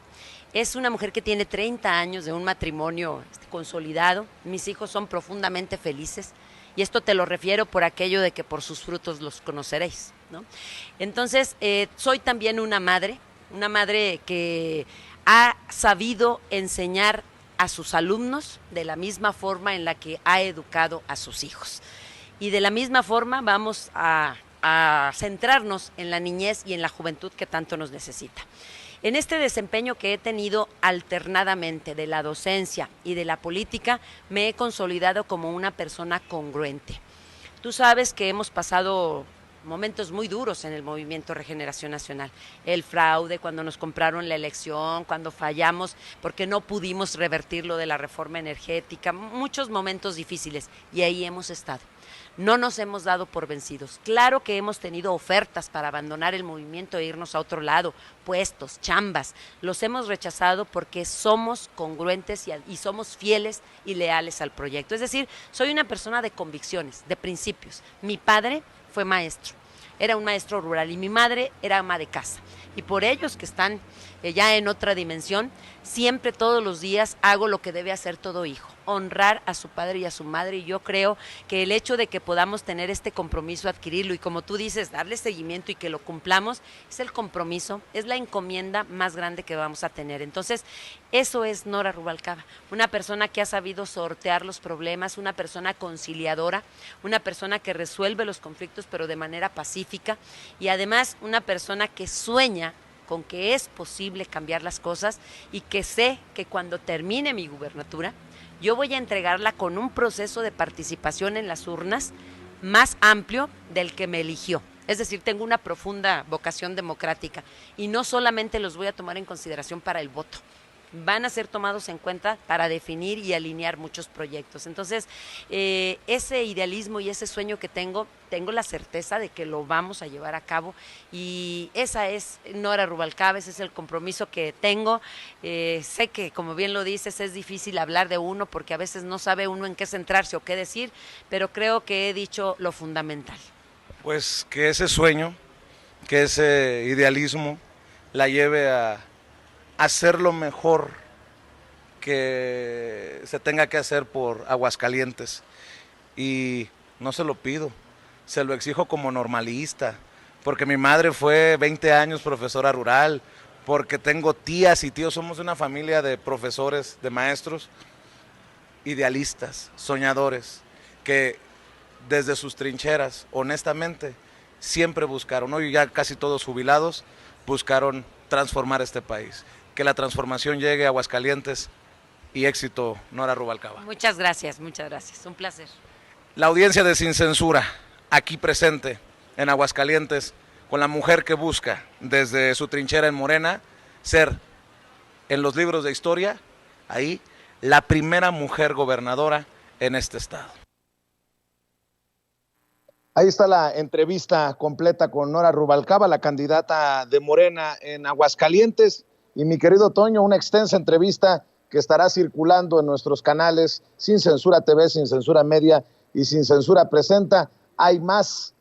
es una mujer que tiene 30 años de un matrimonio consolidado, mis hijos son profundamente felices, y esto te lo refiero por aquello de que por sus frutos los conoceréis, ¿no? Entonces, soy también una madre que ha sabido enseñar a sus alumnos de la misma forma en la que ha educado a sus hijos. Y de la misma forma vamos a a centrarnos en la niñez y en la juventud que tanto nos necesita. En este desempeño que he tenido alternadamente de la docencia y de la política, me he consolidado como una persona congruente. Tú sabes que hemos pasado momentos muy duros en el Movimiento Regeneración Nacional. El fraude, cuando nos compraron la elección, cuando fallamos porque no pudimos revertir lo de la reforma energética, muchos momentos difíciles, y ahí hemos estado. No nos hemos dado por vencidos. Claro que hemos tenido ofertas para abandonar el movimiento e irnos a otro lado, puestos, chambas. Los hemos rechazado porque somos congruentes y somos fieles y leales al proyecto. Es decir, soy una persona de convicciones, de principios. Mi padre fue maestro, era un maestro rural, y mi madre era ama de casa. Y por ellos que están ya en otra dimensión, siempre todos los días hago lo que debe hacer todo hijo, honrar a su padre y a su madre. Y yo creo que el hecho de que podamos tener este compromiso, adquirirlo y, como tú dices, darle seguimiento y que lo cumplamos, es el compromiso, es la encomienda más grande que vamos a tener. Entonces, eso es Nora Rubalcaba, una persona que ha sabido sortear los problemas, una persona conciliadora, una persona que resuelve los conflictos pero de manera pacífica, y además una persona que sueña con que es posible cambiar las cosas, y que sé que cuando termine mi gubernatura, yo voy a entregarla con un proceso de participación en las urnas más amplio del que me eligió. Es decir, tengo una profunda vocación democrática y no solamente los voy a tomar en consideración para el voto, van a ser tomados en cuenta para definir y alinear muchos proyectos. Entonces, ese idealismo y ese sueño que tengo la certeza de que lo vamos a llevar a cabo, y esa es Nora Rubalcaba, ese es el compromiso que tengo. Sé que, como bien lo dices, es difícil hablar de uno porque a veces no sabe uno en qué centrarse o qué decir, pero creo que he dicho lo fundamental.
Pues que ese sueño, que ese idealismo la lleve a hacer lo mejor que se tenga que hacer por Aguascalientes. Y no se lo pido, se lo exijo como normalista, porque mi madre fue 20 años profesora rural, porque tengo tías y tíos, somos una familia de profesores, de maestros, idealistas, soñadores, que desde sus trincheras, honestamente, siempre buscaron, hoy ya casi todos jubilados, buscaron transformar este país. Que la transformación llegue a Aguascalientes, y éxito, Nora Rubalcaba.
Muchas gracias, un placer.
La audiencia de Sin Censura, aquí presente en Aguascalientes, con la mujer que busca desde su trinchera en Morena ser, en los libros de historia, ahí, la primera mujer gobernadora en este estado.
Ahí está la entrevista completa con Nora Rubalcaba, la candidata de Morena en Aguascalientes. Y mi querido Toño, una extensa entrevista que estará circulando en nuestros canales Sin Censura TV, Sin Censura Media y Sin Censura Presenta. Hay más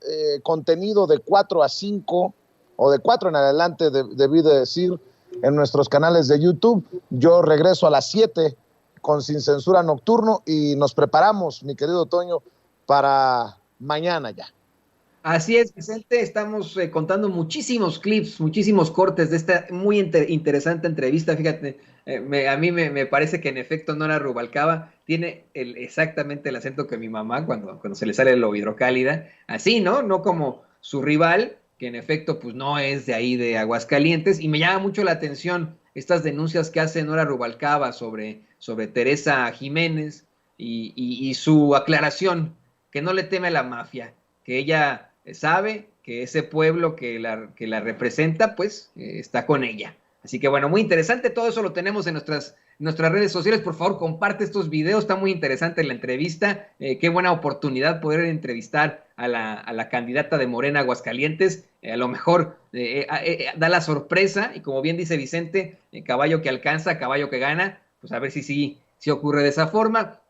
contenido de 4 a 5 o de 4 en adelante, debí de decir, en nuestros canales de YouTube. Yo regreso a las 7 con Sin Censura Nocturno y nos preparamos, mi querido Toño, para mañana ya.
Así es, Vicente, estamos contando muchísimos clips, muchísimos cortes de esta muy interesante entrevista. Fíjate, a mí me parece que en efecto Nora Rubalcaba tiene exactamente el acento que mi mamá cuando se le sale lo hidrocálida, así, ¿no? No como su rival, que en efecto pues no es de ahí de Aguascalientes, y me llama mucho la atención estas denuncias que hace Nora Rubalcaba sobre Teresa Jiménez y su aclaración, que no le teme a la mafia, que ella sabe que ese pueblo que la representa, pues, está con ella. Así que, bueno, muy interesante. Todo eso lo tenemos en nuestras redes sociales. Por favor, comparte estos videos. Está muy interesante la entrevista. Qué buena oportunidad poder entrevistar a la candidata de Morena Aguascalientes. A lo mejor da la sorpresa. Y como bien dice Vicente, caballo que alcanza, caballo que gana. Pues a ver si ocurre de esa forma.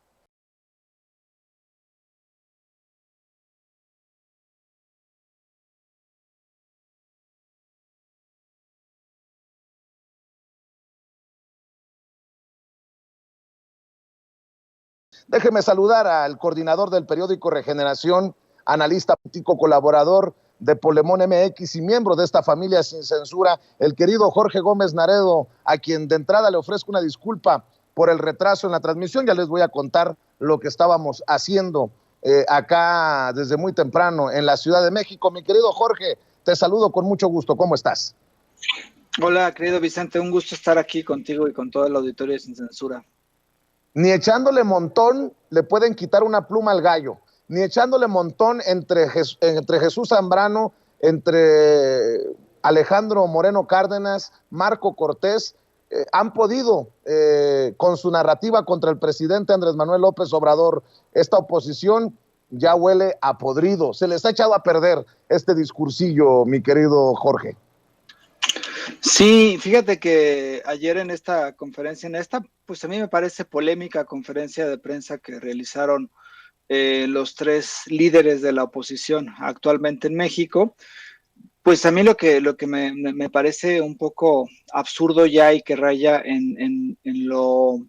Déjeme saludar al coordinador del periódico Regeneración, analista político, colaborador de Polemón MX y miembro de esta familia Sin Censura, el querido Jorge Gómez Naredo, a quien de entrada le ofrezco una disculpa por el retraso en la transmisión. Ya les voy a contar lo que estábamos haciendo acá desde muy temprano en la Ciudad de México. Mi querido Jorge, te saludo con mucho gusto. ¿Cómo estás?
Hola, querido Vicente, un gusto estar aquí contigo y con todo el auditorio Sin Censura.
Ni echándole montón le pueden quitar una pluma al gallo, ni echándole montón entre Jesús Zambrano, entre Alejandro Moreno Cárdenas, Marco Cortés, han podido, con su narrativa contra el presidente Andrés Manuel López Obrador, esta oposición ya huele a podrido. Se les ha echado a perder este discursillo, mi querido Jorge.
Sí, fíjate que ayer en esta conferencia, pues a mí me parece polémica conferencia de prensa que realizaron los tres líderes de la oposición actualmente en México, pues a mí lo que me parece un poco absurdo ya y que raya en lo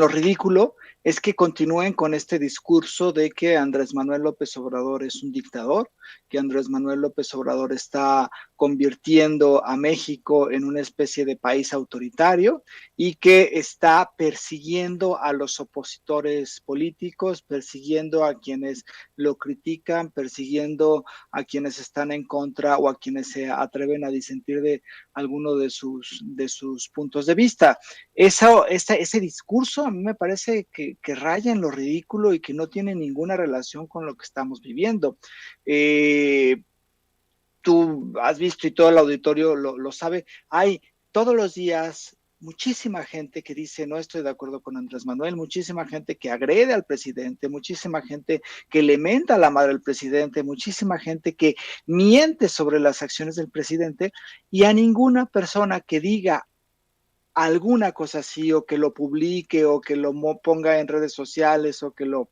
ridículo es que continúen con este discurso de que Andrés Manuel López Obrador es un dictador, que Andrés Manuel López Obrador está convirtiendo a México en una especie de país autoritario y que está persiguiendo a los opositores políticos, persiguiendo a quienes lo critican, persiguiendo a quienes están en contra o a quienes se atreven a disentir de alguno de sus puntos de vista. Ese discurso a mí me parece que raya en lo ridículo y que no tiene ninguna relación con lo que estamos viviendo. Tú has visto y todo el auditorio lo sabe, hay todos los días muchísima gente que dice no estoy de acuerdo con Andrés Manuel, muchísima gente que agrede al presidente, muchísima gente que le menta a la madre al presidente, muchísima gente que miente sobre las acciones del presidente, y a ninguna persona que diga alguna cosa así o que lo publique o que lo ponga en redes sociales o que lo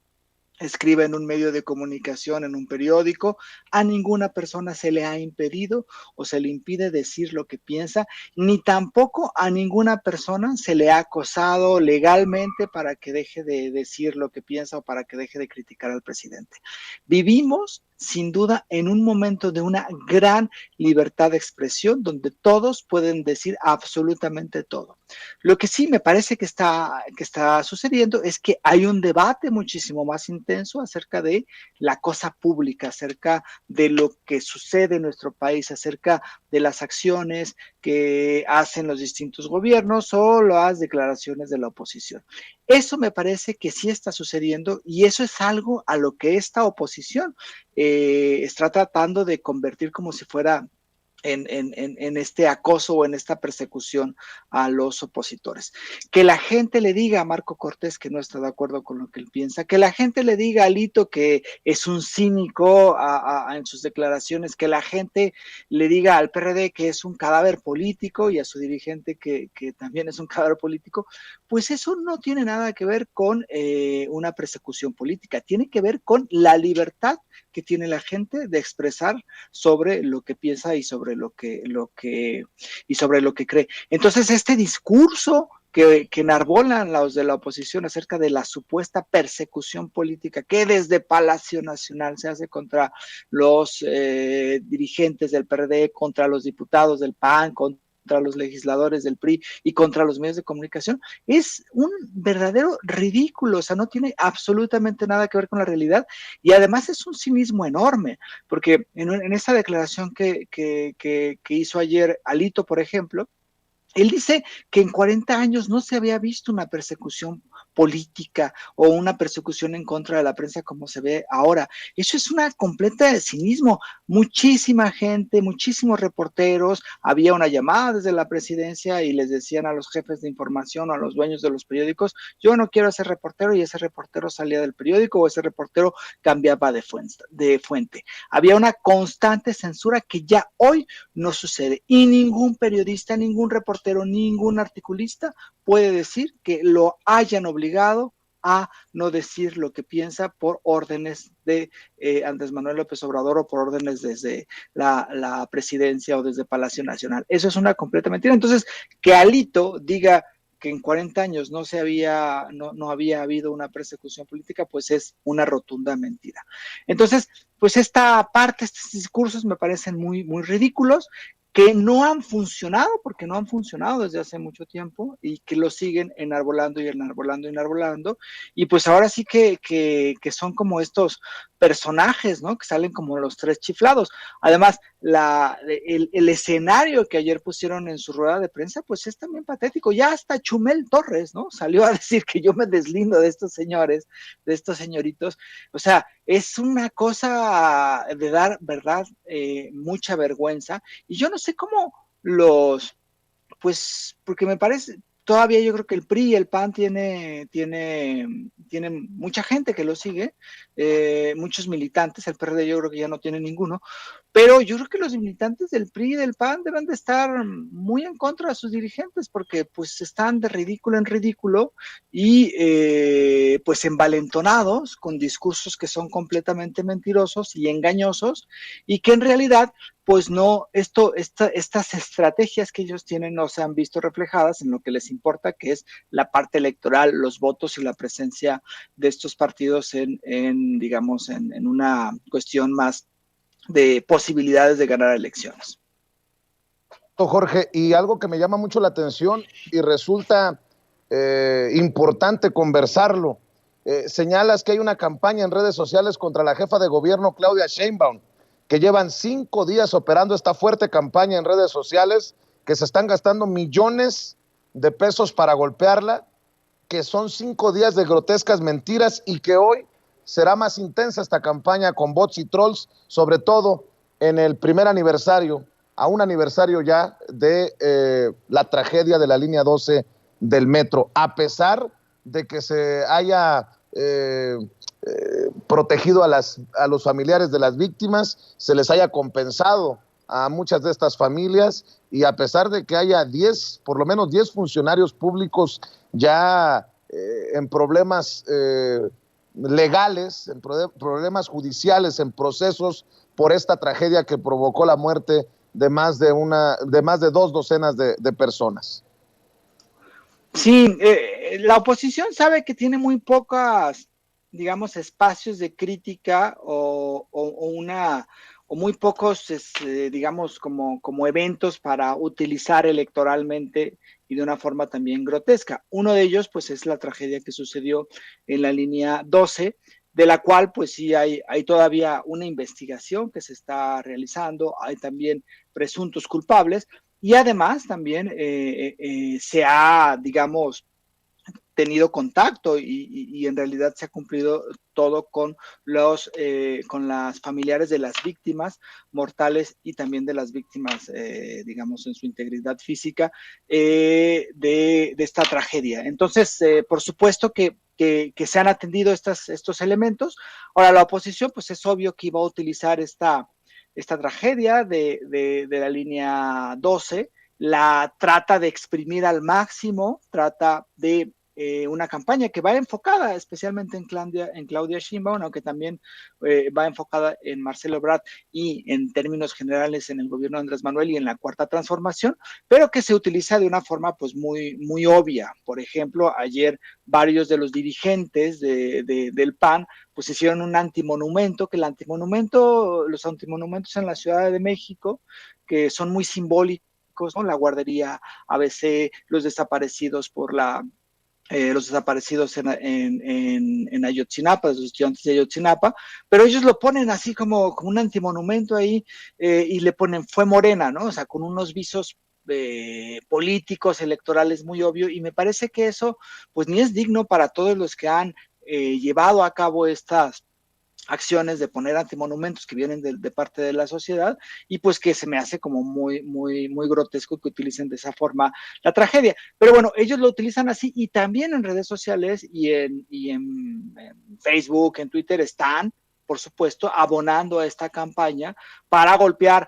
escribe en un medio de comunicación, en un periódico, a ninguna persona se le ha impedido o se le impide decir lo que piensa, ni tampoco a ninguna persona se le ha acosado legalmente para que deje de decir lo que piensa o para que deje de criticar al presidente. Vivimos sin duda en un momento de una gran libertad de expresión donde todos pueden decir absolutamente todo. Lo que sí me parece que está sucediendo es que hay un debate muchísimo más intenso acerca de la cosa pública, acerca de lo que sucede en nuestro país, acerca de las acciones que hacen los distintos gobiernos o las declaraciones de la oposición. Eso me parece que sí está sucediendo y eso es algo a lo que esta oposición está tratando de convertir como si fuera en este acoso o en esta persecución a los opositores. Que la gente le diga a Marco Cortés que no está de acuerdo con lo que él piensa, que la gente le diga a Alito que es un cínico en sus declaraciones, que la gente le diga al PRD que es un cadáver político y a su dirigente que también es un cadáver político, pues eso no tiene nada que ver con una persecución política, tiene que ver con la libertad que tiene la gente de expresar sobre lo que piensa y sobre lo que cree. Entonces, este discurso que enarbolan los de la oposición acerca de la supuesta persecución política que desde Palacio Nacional se hace contra los dirigentes del PRD, contra los diputados del PAN, contra los legisladores del PRI y contra los medios de comunicación, es un verdadero ridículo, o sea, no tiene absolutamente nada que ver con la realidad y además es un cinismo enorme, porque en esa declaración que hizo ayer Alito, por ejemplo, él dice que en 40 años no se había visto una persecución política o una persecución en contra de la prensa como se ve ahora. Eso es una completa cinismo. Muchísima gente, muchísimos reporteros, había una llamada desde la presidencia y les decían a los jefes de información o a los dueños de los periódicos, yo no quiero ser reportero, y ese reportero salía del periódico o ese reportero cambiaba de fuente. Había una constante censura que ya hoy no sucede y ningún periodista, ningún reportero, ningún articulista puede decir que lo hayan obligado a no decir lo que piensa por órdenes de Andrés Manuel López Obrador o por órdenes desde la presidencia o desde Palacio Nacional. Eso es una completa mentira. Entonces, que Alito diga que en 40 años no había habido una persecución política, pues es una rotunda mentira. Entonces, pues esta parte, estos discursos me parecen muy, muy ridículos. que no han funcionado, porque no han funcionado desde hace mucho tiempo, y que lo siguen enarbolando y enarbolando y enarbolando, y pues ahora sí que son como estos personajes, ¿no? Que salen como los tres chiflados. Además, el escenario que ayer pusieron en su rueda de prensa, pues es también patético. Ya hasta Chumel Torres, ¿no? Salió a decir que yo me deslindo de estos señores, de estos señoritos. O sea, es una cosa de dar, ¿verdad? Mucha vergüenza. Y yo no sé cómo pues, porque me parece, todavía yo creo que el PRI y el PAN tiene mucha gente que lo sigue, muchos militantes, el PRD yo creo que ya no tiene ninguno, pero yo creo que los militantes del PRI y del PAN deben de estar muy en contra de sus dirigentes, porque pues están de ridículo en ridículo y pues envalentonados con discursos que son completamente mentirosos y engañosos, y que en realidad pues no, estas estrategias que ellos tienen no se han visto reflejadas en lo que les importa, que es la parte electoral, los votos y la presencia de estos partidos digamos, en una cuestión más de posibilidades de ganar elecciones.
Jorge, y algo que me llama mucho la atención y resulta importante conversarlo, señalas que hay una campaña en redes sociales contra la jefa de gobierno Claudia Sheinbaum, que llevan 5 días operando esta fuerte campaña en redes sociales, que se están gastando millones de pesos para golpearla, que son 5 días de grotescas mentiras y que hoy será más intensa esta campaña con bots y trolls, sobre todo en el primer aniversario, a un aniversario ya de la tragedia de la línea 12 del metro, a pesar de que se haya protegido a los familiares de las víctimas, se les haya compensado a muchas de estas familias, y a pesar de que haya por lo menos 10 funcionarios públicos ya en problemas legales, en problemas judiciales, en procesos por esta tragedia que provocó la muerte de más de 2 docenas de personas.
Sí, la oposición sabe que tiene muy pocas, digamos, espacios de crítica o muy pocos, digamos, como eventos para utilizar electoralmente y de una forma también grotesca. Uno de ellos, pues, es la tragedia que sucedió en la línea 12, de la cual, pues, sí hay todavía una investigación que se está realizando, hay también presuntos culpables, y además también se ha, digamos, tenido contacto y en realidad se ha cumplido todo con con las familiares de las víctimas mortales y también de las víctimas, digamos, en su integridad física de esta tragedia. Entonces, por supuesto que se han atendido estos elementos. Ahora, la oposición, pues es obvio que iba a utilizar esta tragedia de la línea 12, la trata de exprimir al máximo, trata de una campaña que va enfocada especialmente en Claudia Sheinbaum, aunque también va enfocada en Marcelo Ebrard y en términos generales en el gobierno de Andrés Manuel y en la Cuarta Transformación, pero que se utiliza de una forma pues muy, muy obvia. Por ejemplo, ayer varios de los dirigentes del PAN pues hicieron un antimonumento, que los antimonumentos en la Ciudad de México, que son muy simbólicos, ¿no? La guardería ABC, los desaparecidos los desaparecidos en Ayotzinapa, los estudiantes de Ayotzinapa, pero ellos lo ponen así como un antimonumento ahí y le ponen fue Morena, ¿no? O sea, con unos visos políticos, electorales muy obvio, y me parece que eso pues ni es digno para todos los que han llevado a cabo estas acciones de poner antimonumentos que vienen de parte de la sociedad, y pues que se me hace como muy, muy, muy grotesco que utilicen de esa forma la tragedia. Pero bueno, ellos lo utilizan así, y también en redes sociales y en Facebook, en Twitter, están, por supuesto, abonando a esta campaña para golpear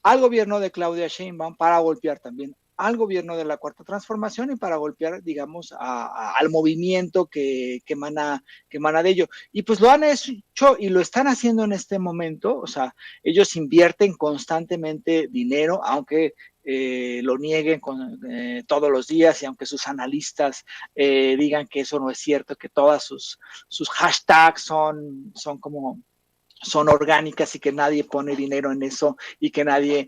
al gobierno de Claudia Sheinbaum, para golpear también al gobierno de la Cuarta Transformación y para golpear, digamos, al movimiento que emana de ello. Y pues lo han hecho y lo están haciendo en este momento, o sea, ellos invierten constantemente dinero, aunque lo nieguen todos los días, y aunque sus analistas digan que eso no es cierto, que todas sus hashtags son como son orgánicas y que nadie pone dinero en eso y que nadie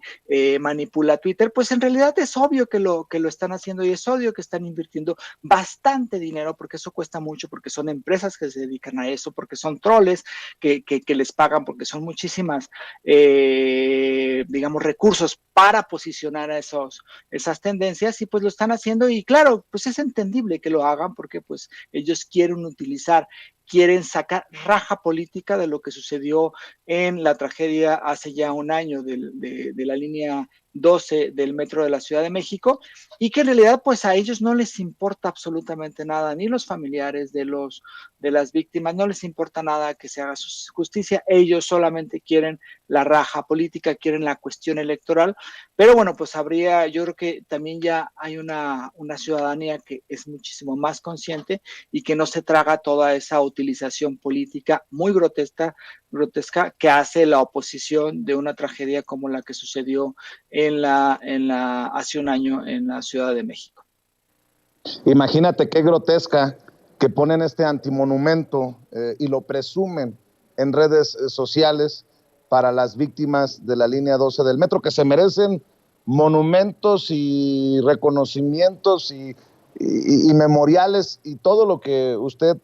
manipula Twitter, pues en realidad es obvio que lo están haciendo y es obvio que están invirtiendo bastante dinero, porque eso cuesta mucho, porque son empresas que se dedican a eso, porque son troles que les pagan, porque son muchísimas, digamos, recursos para posicionar a esas tendencias, y pues lo están haciendo, y claro, pues es entendible que lo hagan, porque pues ellos quieren sacar raja política de lo que sucedió en la tragedia hace ya un año de la línea 12 del metro de la Ciudad de México, y que en realidad pues a ellos no les importa absolutamente nada, ni los familiares de las víctimas, no les importa nada que se haga justicia, ellos solamente quieren la raja política, quieren la cuestión electoral. Pero bueno, pues yo creo que también ya hay una ciudadanía que es muchísimo más consciente y que no se traga toda esa utilización política muy grotesca que hace la oposición de una tragedia como la que sucedió hace un año en la Ciudad de México.
Imagínate qué grotesca que ponen este antimonumento y lo presumen en redes sociales para las víctimas de la línea 12 del metro, que se merecen monumentos y reconocimientos y memoriales y todo lo que usted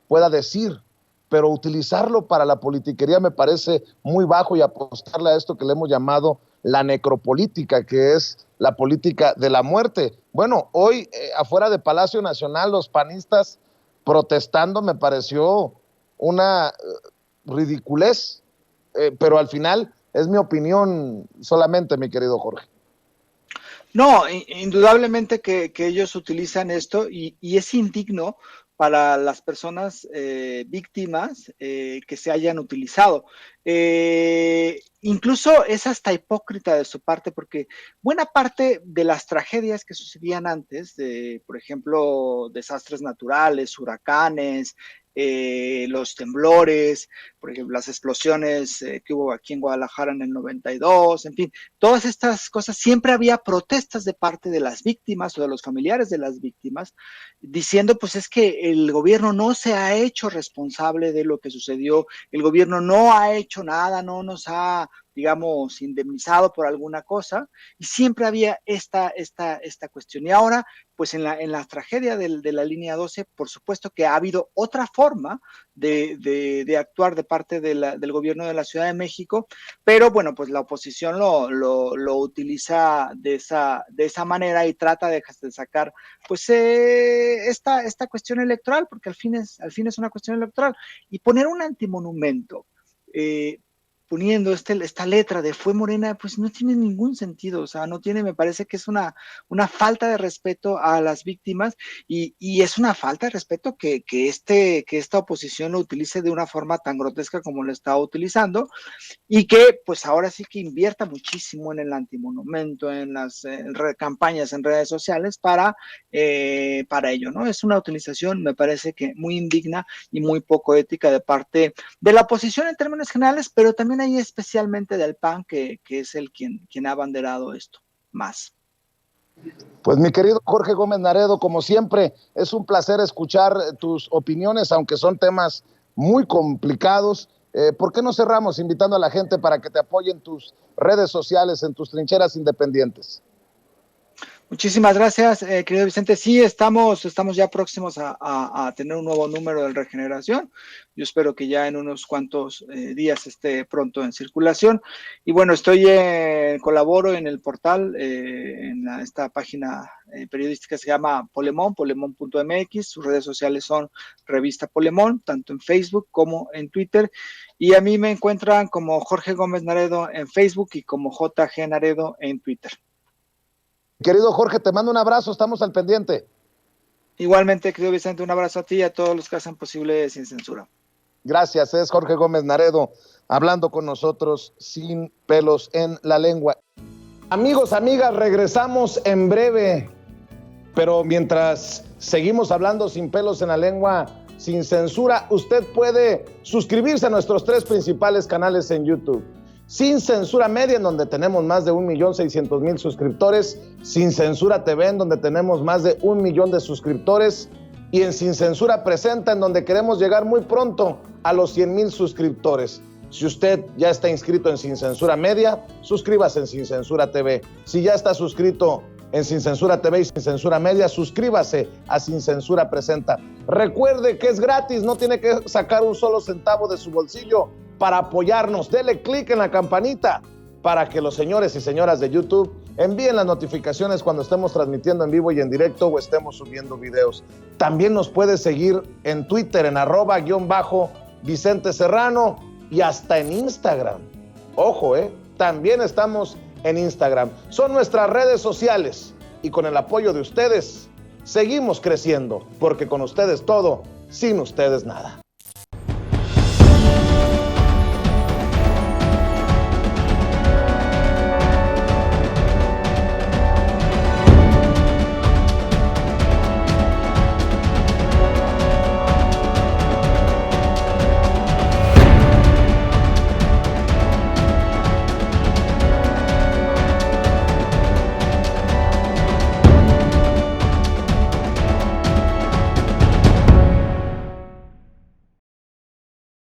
pueda decir, pero utilizarlo para la politiquería me parece muy bajo, y apostarle a esto que le hemos llamado la necropolítica, que es la política de la muerte. Bueno, hoy afuera de Palacio Nacional los panistas protestando me pareció una ridiculez, pero al final es mi opinión solamente, mi querido Jorge.
No, indudablemente que ellos utilizan esto, y es indigno para las personas víctimas que se hayan utilizado. Incluso es hasta hipócrita de su parte, porque buena parte de las tragedias que sucedían antes, por ejemplo, desastres naturales, huracanes, los temblores, por ejemplo, las explosiones que hubo aquí en Guadalajara en el 92, en fin, todas estas cosas, siempre había protestas de parte de las víctimas o de los familiares de las víctimas, diciendo pues es que el gobierno no se ha hecho responsable de lo que sucedió, el gobierno no ha hecho nada, no nos ha, digamos, indemnizado por alguna cosa, y siempre había esta cuestión. Y ahora, pues en la tragedia de la línea 12, por supuesto que ha habido otra forma de actuar de parte del gobierno de la Ciudad de México, pero bueno, pues la oposición lo utiliza de esa manera y trata de sacar pues esta cuestión electoral, porque al fin es una cuestión electoral, y poner un antimonumento poniendo esta letra de Fue Morena, pues no tiene ningún sentido, o sea, no tiene, me parece que es una falta de respeto a las víctimas, y es una falta de respeto que esta oposición lo utilice de una forma tan grotesca como lo está utilizando, y que pues ahora sí que invierta muchísimo en el antimonumento, en las campañas en redes sociales para ello, ¿no? Es una utilización, me parece que muy indigna y muy poco ética de parte de la oposición en términos generales, pero también ahí especialmente del PAN, que es quien ha abanderado esto más.
Pues mi querido Jorge Gómez Naredo, como siempre, es un placer escuchar tus opiniones, aunque son temas muy complicados. ¿Por qué no cerramos invitando a la gente para que te apoye en tus redes sociales, en tus trincheras independientes?
Muchísimas gracias, querido Vicente. Sí, estamos ya próximos a tener un nuevo número de Regeneración. Yo espero que ya en unos cuantos días esté pronto en circulación. Y bueno, colaboro en el portal, esta página periodística se llama polemon.mx. Sus redes sociales son Revista Polemon, tanto en Facebook como en Twitter. Y a mí me encuentran como Jorge Gómez Naredo en Facebook y como JG Naredo en Twitter.
Querido Jorge, te mando un abrazo, estamos al pendiente.
Igualmente, querido Vicente, un abrazo a ti y a todos los que hacen posible Sin Censura.
Gracias, es Jorge Gómez Naredo, hablando con nosotros sin pelos en la lengua. Amigos, amigas, regresamos en breve, pero mientras seguimos hablando sin pelos en la lengua, sin censura, usted puede suscribirse a nuestros 3 principales canales en YouTube. Sin Censura Media, en donde tenemos más de 1,600,000 suscriptores. Sin Censura TV, en donde tenemos más de 1 millón de suscriptores. y en Sin Censura Presenta, en donde queremos llegar muy pronto a los 100,000 suscriptores. Si usted ya está inscrito en Sin Censura Media, suscríbase en Sin Censura TV. Si ya está suscrito en Sin Censura TV y Sin Censura Media, suscríbase a Sin Censura Presenta. Recuerde que es gratis, no tiene que sacar un solo centavo de su bolsillo para apoyarnos. Dele clic en la campanita para que los señores y señoras de YouTube envíen las notificaciones cuando estemos transmitiendo en vivo y en directo o estemos subiendo videos. También nos puede seguir en Twitter en @Vicente Serrano y hasta en Instagram. Ojo, también estamos en Instagram. Son nuestras redes sociales y con el apoyo de ustedes seguimos creciendo, porque con ustedes todo, sin ustedes nada.